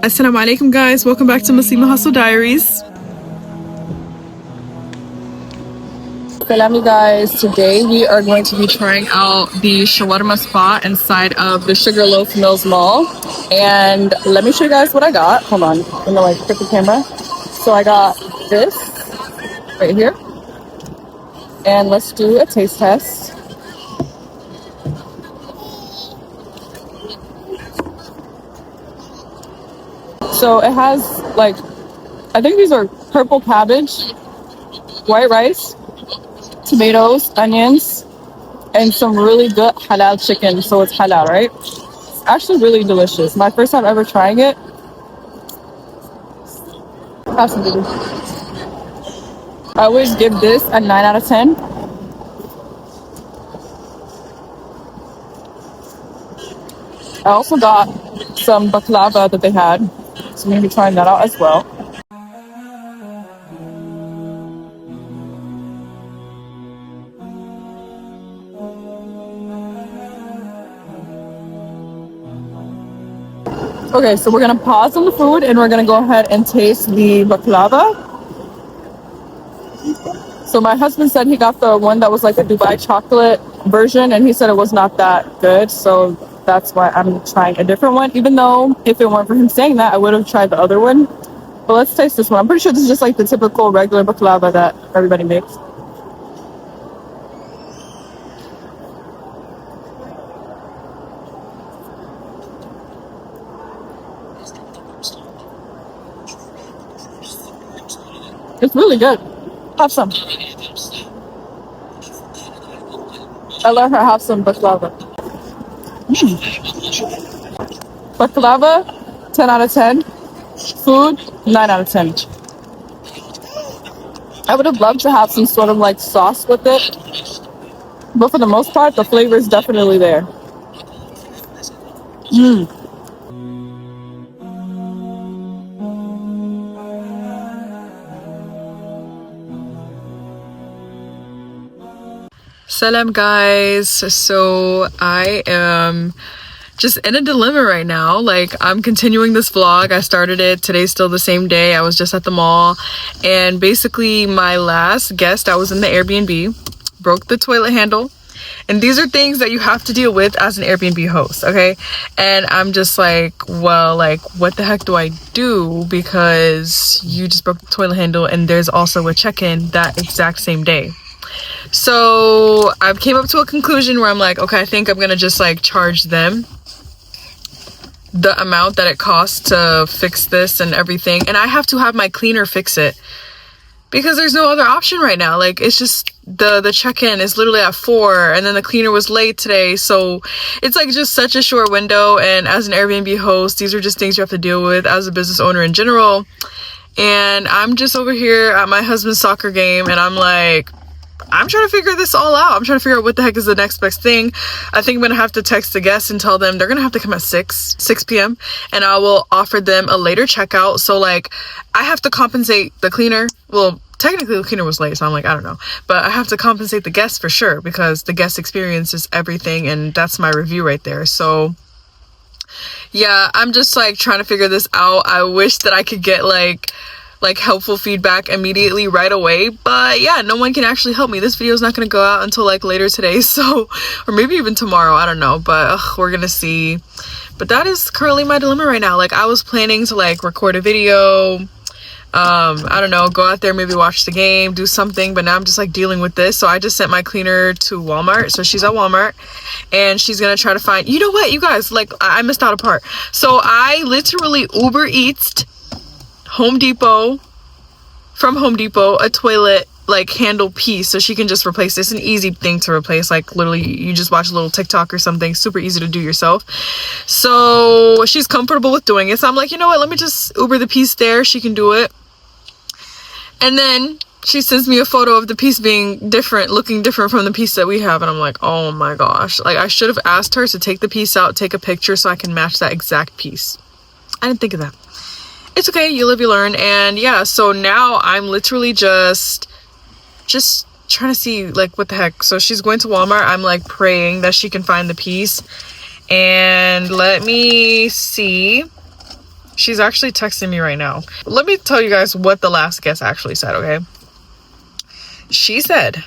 Assalamu alaikum guys, welcome back to Muslima Hustle Diaries. Salami guys, today we are going to be trying out the shawarma spot inside of the Sugarloaf Mills Mall. And let me show you guys what I got. Hold on, I'm gonna like flip the camera. So I got this right here. And let's do a taste test. So it has like, I think these are purple cabbage, white rice, tomatoes, onions, and some really good halal chicken. So it's halal, right? It's actually really delicious. My first time ever trying it. Have some baby. I always give this a 9 out of 10. I also got some baklava that they had. So I'm going to be trying that out as well. Okay, so we're gonna pause on the food and we're gonna go ahead and taste the baklava. So my husband said he got the one that was like a Dubai chocolate version and he said it was not that good. So that's why I'm trying a different one. Even though if it weren't for him saying that, I would have tried the other one. But let's taste this one. I'm pretty sure this is just like the typical regular baklava that everybody makes. It's really good. Have some. I let her have some baklava. Baklava, 10 out of 10. Food, 9 out of 10. I would have loved to have some sort of like sauce with it. But for the most part, the flavor is definitely there. Salam guys, so I am just in a dilemma right now. Like, I'm continuing this vlog. I started it, today's still the same day. I was just at the mall and basically my last guest, I was in the Airbnb, broke the toilet handle. And these are things that you have to deal with as an Airbnb host, okay? And I'm just like, well, like, what the heck do I do? Because you just broke the toilet handle and there's also a check-in that exact same day. So I came up to a conclusion where I'm like, okay, I think I'm gonna just like charge them the amount that it costs to fix this and everything. And I have to have my cleaner fix it because there's no other option right now. Like, it's just the check-in is literally at 4 and then the cleaner was late today. So it's like just such a short window. And as an Airbnb host, these are just things you have to deal with as a business owner in general. And I'm just over here at my husband's soccer game and I'm like, I'm trying to figure this all out. I'm trying to figure out what the heck is the next best thing. I think I'm going to have to text the guests and tell them they're going to have to come at 6 p.m. and I will offer them a later checkout. So like, I have to compensate the cleaner. Well, technically the cleaner was late, so I'm like, I don't know. But I have to compensate the guests for sure because the guest experience is everything and that's my review right there. So yeah, I'm just like trying to figure this out. I wish that I could get like helpful feedback immediately right away, but yeah, no one can actually help me. This video is not going to go out until like later today, so, or maybe even tomorrow, I don't know, but we're gonna see. But that is currently my dilemma right now. Like, I was planning to like record a video, I don't know, go out there, maybe watch the game, do something, but now I'm just like dealing with this. So I just sent my cleaner to Walmart. So she's at Walmart and she's gonna try to find, you know what, you guys, like, I missed out a part. So I literally Uber Eats from Home Depot a toilet like handle piece so she can just replace this. An easy thing to replace, like literally you just watch a little TikTok or something, super easy to do yourself. So she's comfortable with doing it, so I'm like, you know what, let me just Uber the piece there, she can do it. And then she sends me a photo of the piece being different, looking different from the piece that we have, and I'm like, oh my gosh, like I should have asked her to take the piece out, take a picture so I can match that exact piece. I didn't think of that. It's okay, you live, you learn. And yeah, so now I'm literally just trying to see like what the heck. So she's going to Walmart. I'm like praying that she can find the piece. And let me see. She's actually texting me right now. Let me tell you guys what the last guest actually said, okay? She said,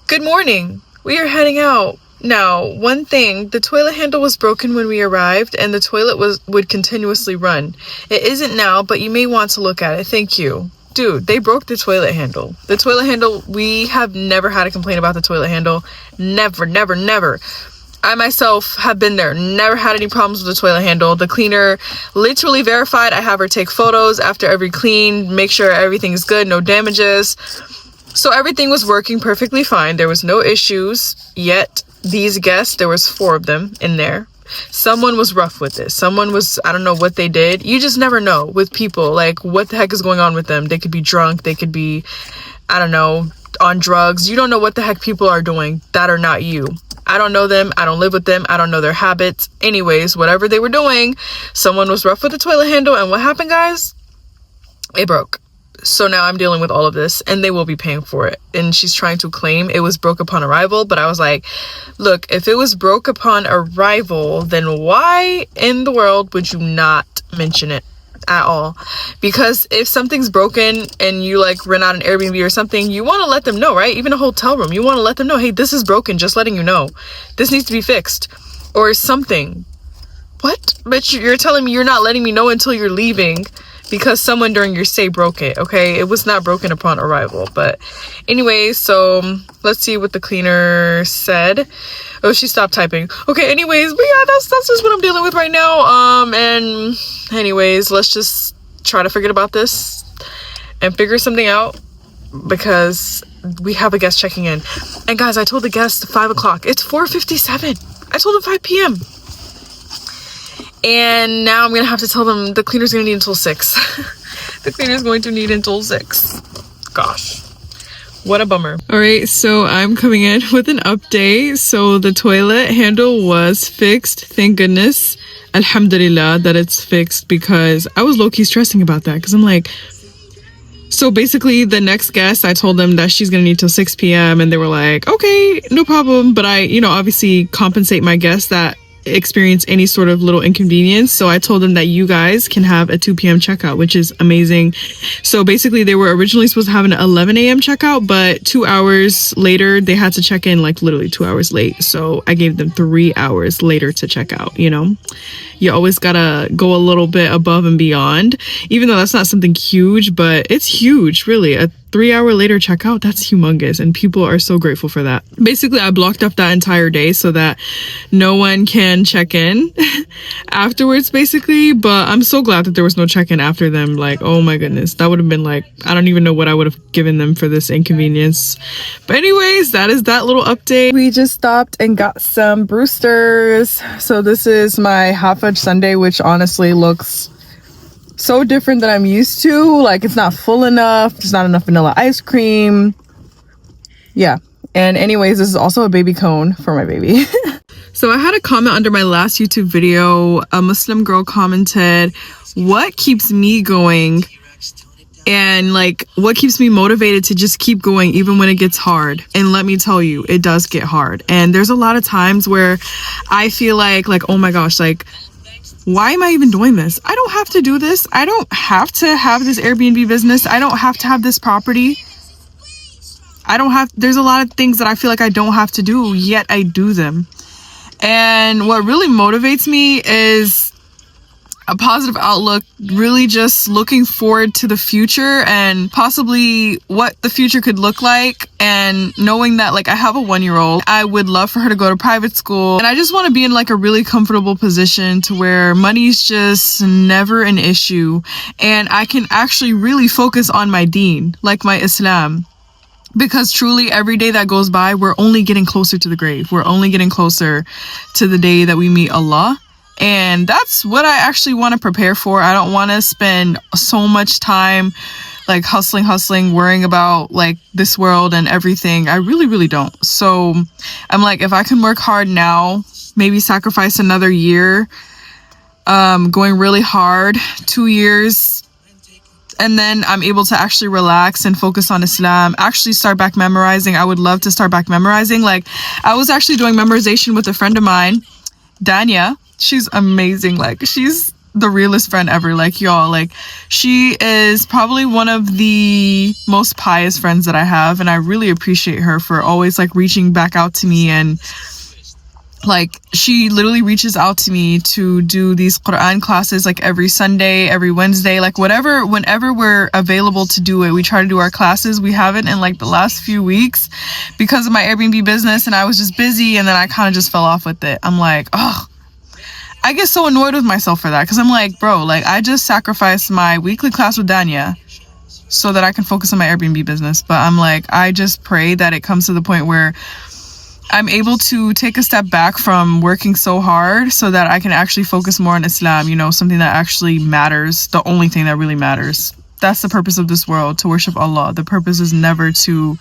"Good morning. We are heading out. Now, one thing, the toilet handle was broken when we arrived and the toilet would continuously run. It isn't now, but you may want to look at it. Thank you." Dude, they broke the toilet handle. The toilet handle, we have never had a complaint about the toilet handle. Never, never, never. I myself have been there, never had any problems with the toilet handle. The cleaner literally verified. I have her take photos after every clean, make sure everything is good, no damages. So everything was working perfectly fine. There was no issues. Yet these guests, there was 4 of them in there. Someone was rough with this. Someone was, I don't know what they did. You just never know with people, like what the heck is going on with them. They could be drunk. They could be, I don't know, on drugs. You don't know what the heck people are doing that are not you. I don't know them. I don't live with them. I don't know their habits. Anyways, whatever they were doing, someone was rough with the toilet handle. And what happened, guys? It broke. So now I'm dealing with all of this and they will be paying for it. And she's trying to claim it was broke upon arrival. But I was like, look, if it was broke upon arrival, then why in the world would you not mention it at all? Because if something's broken and you like rent out an Airbnb or something, you want to let them know, right? Even a hotel room, you want to let them know, hey, this is broken, just letting you know. This needs to be fixed or something. What? But you're telling me you're not letting me know until you're leaving because someone during your stay broke it, okay? It was not broken upon arrival. But anyway, so let's see what the cleaner said. Oh, she stopped typing. Okay, anyways, but yeah, that's just what I'm dealing with right now. And anyways, let's just try to forget about this and figure something out because we have a guest checking in. And guys, I told the guest 5 o'clock. It's 4:57. I told them 5 p.m. And now I'm going to have to tell them the cleaner's going to need until 6. The cleaner's going to need until 6. Gosh. What a bummer. All right, so I'm coming in with an update. So the toilet handle was fixed. Thank goodness. Alhamdulillah that it's fixed because I was low-key stressing about that because I'm like, so basically the next guest, I told them that she's going to need till 6 p.m. and they were like, okay, no problem. But I, obviously compensate my guests that experience any sort of little inconvenience. So I told them that you guys can have a 2 p.m. checkout, which is amazing. So basically they were originally supposed to have an 11 a.m. checkout, but 2 hours later they had to check in, like literally 2 hours late. So I gave them 3 hours later to check out. You always gotta go a little bit above and beyond, even though that's not something huge, but it's huge, really. A 3 hour later checkout, that's humongous, and people are so grateful for that. Basically, I blocked up that entire day so that no one can check in afterwards, basically. But I'm so glad that there was no check-in after them. Like, oh my goodness, that would have been like, I don't even know what I would have given them for this inconvenience. But anyways, that is that little update. We just stopped and got some Brewsters. So this is my hot fudge sundae, which honestly looks so different than I'm used to. Like, it's not full enough. There's not enough vanilla ice cream. Yeah. And anyways, this is also a baby cone for my baby. So I had a comment under my last YouTube video. A Muslim girl commented, what keeps me going and like what keeps me motivated to just keep going even when it gets hard? And let me tell you, it does get hard. And there's a lot of times where I feel like oh my gosh, like, why am I even doing this? I don't have to do this. I don't have to have this Airbnb business. I don't have to have this property. There's a lot of things that I feel like I don't have to do, yet I do them. And what really motivates me is a positive outlook, really just looking forward to the future and possibly what the future could look like, and knowing that like I have a 1-year-old. I would love for her to go to private school, and I just want to be in like a really comfortable position to where money's just never an issue and I can actually really focus on my deen, like my Islam. Because truly every day that goes by, we're only getting closer to the grave. We're only getting closer to the day that we meet Allah. And that's what I actually want to prepare for. I don't want to spend so much time like hustling, worrying about like this world and everything. I really, really don't. So I'm like, if I can work hard now, maybe sacrifice another year, going really hard, 2 years, and then I'm able to actually relax and focus on Islam, actually start back memorizing. I would love to start back memorizing. Like, I was actually doing memorization with a friend of mine, Danya. She's amazing. Like, she's the realest friend ever. Like, y'all, like, she is probably one of the most pious friends that I have, and I really appreciate her for always like reaching back out to me. And like, she literally reaches out to me to do these Quran classes like every Sunday, every Wednesday, like whenever we're available to do it, we try to do our classes. We haven't in like the last few weeks because of my Airbnb business, and I was just busy, and then I kind of just fell off with it. I'm like, oh, I get so annoyed with myself for that, because I'm like, bro, like, I just sacrificed my weekly class with Danya so that I can focus on my Airbnb business. But I'm like, I just pray that it comes to the point where I'm able to take a step back from working so hard so that I can actually focus more on Islam, you know, something that actually matters, the only thing that really matters. That's the purpose of this world, to worship Allah. The purpose is never to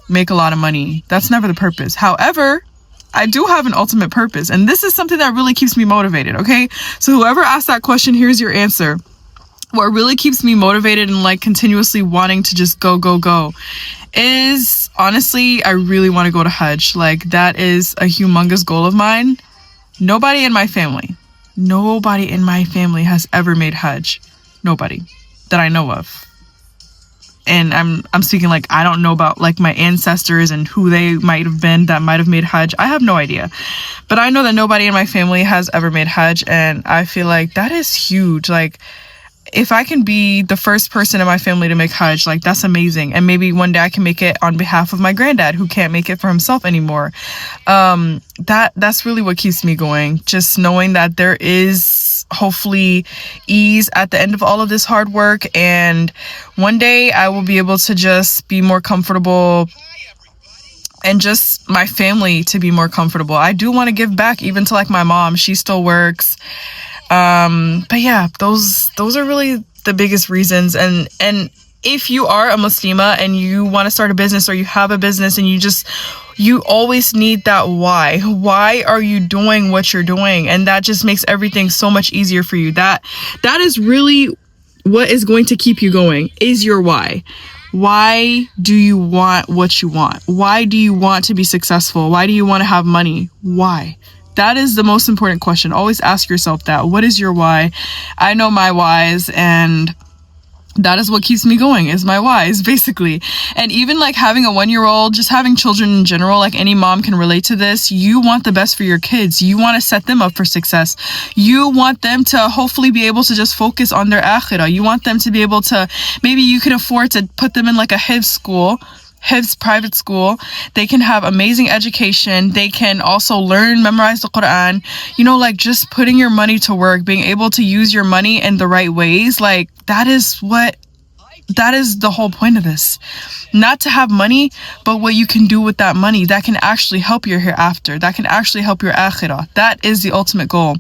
make a lot of money. That's never the purpose. However, I do have an ultimate purpose, and this is something that really keeps me motivated, okay? So whoever asked that question, here's your answer. What really keeps me motivated and like continuously wanting to just go is, honestly, I really want to go to Hajj. Like, that is a humongous goal of mine. Nobody in my family has ever made Hajj. Nobody that I know of. And I'm speaking like, I don't know about like my ancestors and who they might have been that might have made Hajj. I have no idea. But I know that nobody in my family has ever made Hajj, and I feel like that is huge. Like, if I can be the first person in my family to make Hajj, like, that's amazing. And maybe one day I can make it on behalf of my granddad, who can't make it for himself anymore. That's really what keeps me going. Just knowing that there is hopefully ease at the end of all of this hard work, and one day I will be able to just be more comfortable, and just my family to be more comfortable. I do want to give back even to like my mom. She still works. But yeah, those are really the biggest reasons. And if you are a Muslima and you want to start a business, or you have a business and you always need that why. Why are you doing what you're doing? And that just makes everything so much easier for you. That is really what is going to keep you going, is your why. Why do you want what you want? Why do you want to be successful? Why do you want to have money? Why? That is the most important question. Always ask yourself that. What is your why? I know my whys, and that is what keeps me going, is my whys, basically. And even like having a 1-year-old, just having children in general, like any mom can relate to this. You want the best for your kids. You want to set them up for success. You want them to hopefully be able to just focus on their akhirah. You want them to be able to, maybe you can afford to put them in like a Hifz private school. They can have amazing education. They can also memorize the Quran. You know, like, just putting your money to work, being able to use your money in the right ways. Like, that is the whole point of this. Not to have money, but what you can do with that money that can actually help your hereafter, that can actually help your akhirah. That is the ultimate goal.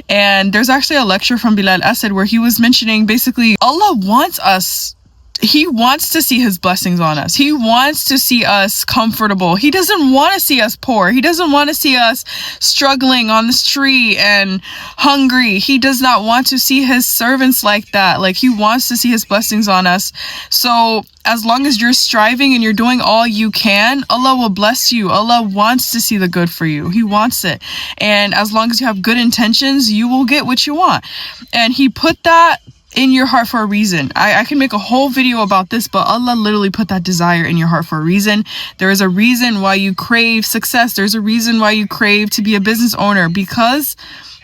And there's actually a lecture from Bilal Asad where he was mentioning, basically, Allah wants us. He wants to see his blessings on us. He wants to see us comfortable. He doesn't want to see us poor. He doesn't want to see us struggling on the street and hungry. He does not want to see his servants like that. Like, he wants to see his blessings on us. So as long as you're striving and you're doing all you can, Allah will bless you. Allah wants to see the good for you. He wants it. And as long as you have good intentions, you will get what you want. And he put that in your heart for a reason. I can make a whole video about this, but Allah literally put that desire in your heart for a reason. There is a reason why you crave success. There's a reason why you crave to be a business owner, because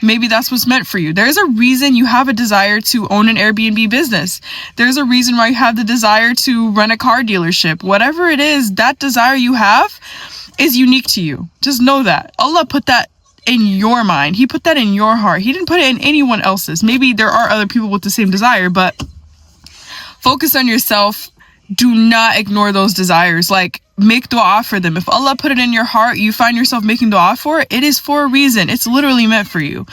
maybe that's what's meant for you. There's a reason you have a desire to own an Airbnb business. There's a reason why you have the desire to run a car dealership. Whatever it is, that desire you have is unique to you. Just know that. Allah put that in your mind. He put that in your heart. He didn't put it in anyone else's. Maybe there are other people with the same desire, but focus on yourself. Do not ignore those desires. Like, make dua for them. If Allah put it in your heart, you find yourself making dua for it, it is for a reason. It's literally meant for you.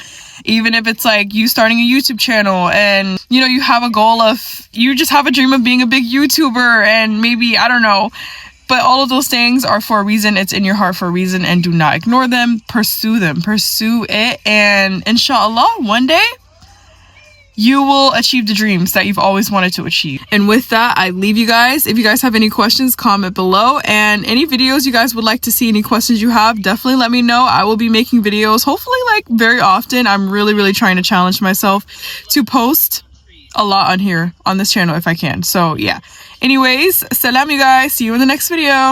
Even if it's like you starting a YouTube channel and, you know, you have a goal of, you just have a dream of being a big YouTuber, and maybe, I don't know, but all of those things are for a reason. It's in your heart for a reason, and do not ignore them. Pursue them. Pursue it. And inshallah, one day you will achieve the dreams that you've always wanted to achieve. And with that, I leave you guys. If you guys have any questions, comment below, and any videos you guys would like to see, any questions you have, definitely let me know. I will be making videos, hopefully like very often. I'm really trying to challenge myself to post a lot on here on this channel if I can. So yeah, anyways, salam you guys, see you in the next video.